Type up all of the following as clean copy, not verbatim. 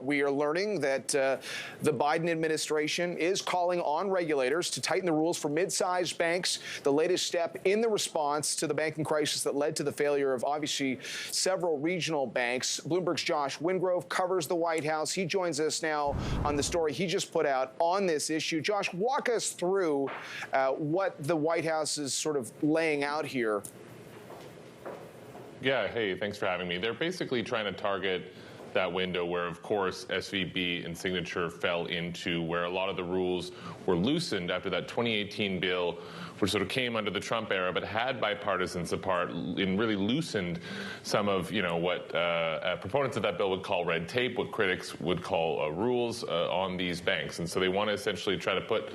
We are learning that the Biden administration is calling on regulators to tighten the rules for mid-sized banks, the latest step in the response to the banking crisis that led to the failure of, obviously, several regional banks. Bloomberg's Josh Windgrove covers the White House. He joins us now on the story he just put out on this issue. Josh, walk us through what the White House is sort of laying out here. Yeah, hey, thanks for having me. They're basically trying to target that window where, of course, SVB and Signature fell into, where a lot of the rules were loosened after that 2018 bill, which sort of came under the Trump era, but had bipartisan support and really loosened some of, what proponents of that bill would call red tape, what critics would call rules on these banks. And so they want to essentially try to put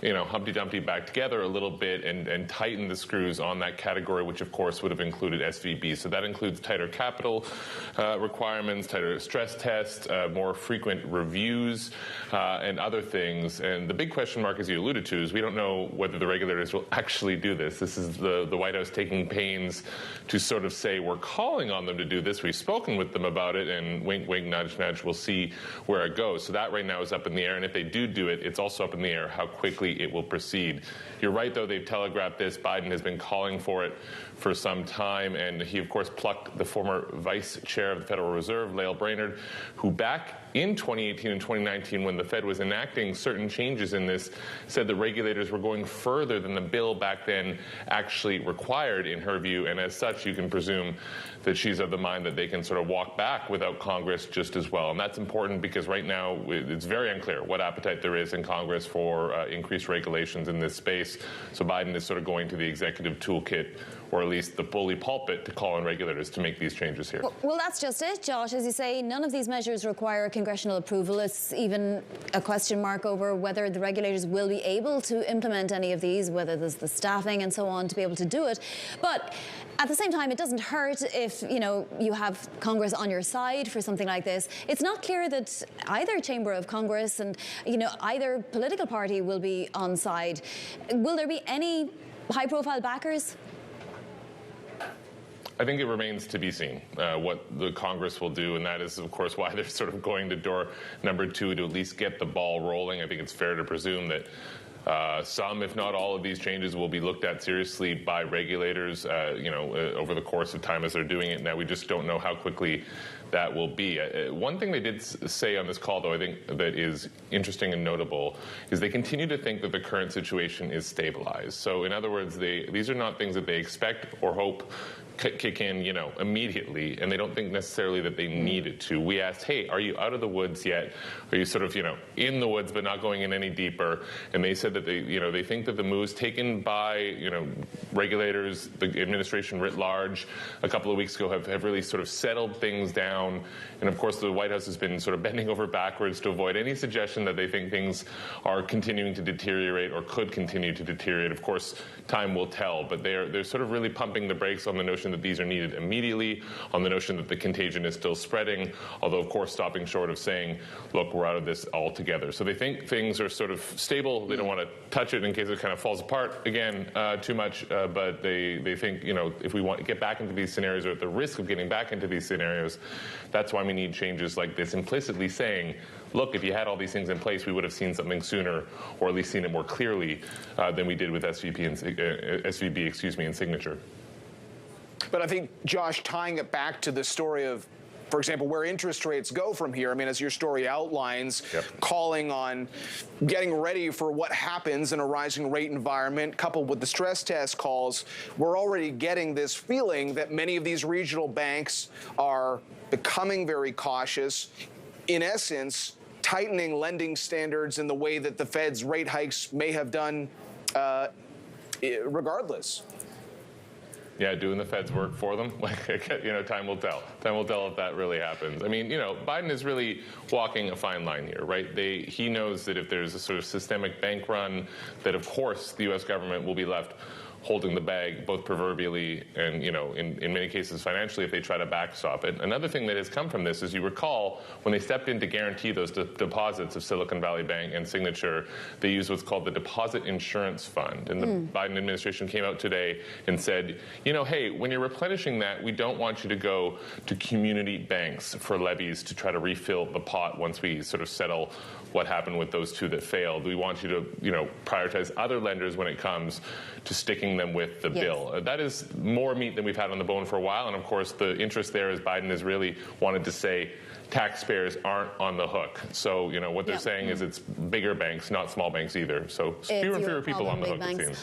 Humpty Dumpty back together a little bit and tighten the screws on that category, which of course would have included SVB. So that includes tighter capital requirements, tighter stress tests, more frequent reviews, and other things. And the big question mark, as you alluded to, is we don't know whether the regulators will actually do this. This is the White House taking pains to sort of say, we're calling on them to do this. We've spoken with them about it, and wink, wink, nudge, nudge, we'll see where it goes. So that right now is up in the air. And if they do it, it's also up in the air how quickly it will proceed. You're right, though, they've telegraphed this. Biden has been calling for it for some time, and he, of course, plucked the former vice chair of the Federal Reserve, Lael Brainard, who back in 2018 and 2019, when the Fed was enacting certain changes in this, said that regulators were going further than the bill back then actually required, in her view, and as such, you can presume that she's of the mind that they can sort of walk back without Congress just as well. And that's important because right now it's very unclear what appetite there is in Congress for increased regulations in this space. So Biden is sort of going to the executive toolkit, or at least the bully pulpit, to call on regulators to make these changes here. Well, that's just it, Josh. As you say, none of these measures require congressional approval. It's even a question mark over whether the regulators will be able to implement any of these, whether there's the staffing and so on to be able to do it. But at the same time, it doesn't hurt if, you have Congress on your side for something like this. It's not clear that either chamber of Congress and, either political party will be on side. Will there be any high-profile backers? I think it remains to be seen what the Congress will do, and that is, of course, why they're sort of going to door number 2 to at least get the ball rolling. I think it's fair to presume that some, if not all, of these changes will be looked at seriously by regulators, over the course of time as they're doing it. Now, we just don't know how quickly that will be. One thing they did say on this call, though, I think that is interesting and notable, is they continue to think that the current situation is stabilized. So, in other words, these are not things that they expect or hope kick in, immediately, and they don't think necessarily that they needed to. We asked, hey, are you out of the woods yet? Are you sort of, in the woods but not going in any deeper? And they said that they think that the moves taken by, regulators, the administration writ large, a couple of weeks ago have really sort of settled things down. And of course, the White House has been sort of bending over backwards to avoid any suggestion that they think things are continuing to deteriorate or could continue to deteriorate. Of course, time will tell, but they're sort of really pumping the brakes on the notion that these are needed immediately, on the notion that the contagion is still spreading, although, of course, stopping short of saying, look, we're out of this altogether. So they think things are sort of stable. They don't want to touch it in case it kind of falls apart again too much, but they think, if we want to get back into these scenarios, or at the risk of getting back into these scenarios, that's why we need changes like this, implicitly saying, look, if you had all these things in place, we would have seen something sooner, or at least seen it more clearly than we did with SVB and Signature. But I think, Josh, tying it back to the story of, for example, where interest rates go from here, as your story outlines, calling on getting ready for what happens in a rising rate environment, coupled with the stress test calls, we're already getting this feeling that many of these regional banks are becoming very cautious, in essence, tightening lending standards in the way that the Fed's rate hikes may have done regardless. Yeah, doing the Fed's work for them. Time will tell. Time will tell if that really happens. Biden is really walking a fine line here, right? He knows that if there's a sort of systemic bank run, that of course the U.S. government will be left holding the bag, both proverbially and, in many cases financially, if they try to backstop it. Another thing that has come from this is, you recall, when they stepped in to guarantee those deposits of Silicon Valley Bank and Signature, they used what's called the Deposit Insurance Fund. And the Biden administration came out today and said, hey, when you're replenishing that, we don't want you to go to community banks for levies to try to refill the pot once we sort of settle what happened with those two that failed. We want you to, prioritize other lenders when it comes to sticking them with the bill. That is more meat than we've had on the bone for a while. And of course, the interest there is Biden has really wanted to say taxpayers aren't on the hook. So, what they're saying is it's bigger banks, not small banks either. So fewer and fewer people on the hook, it seems.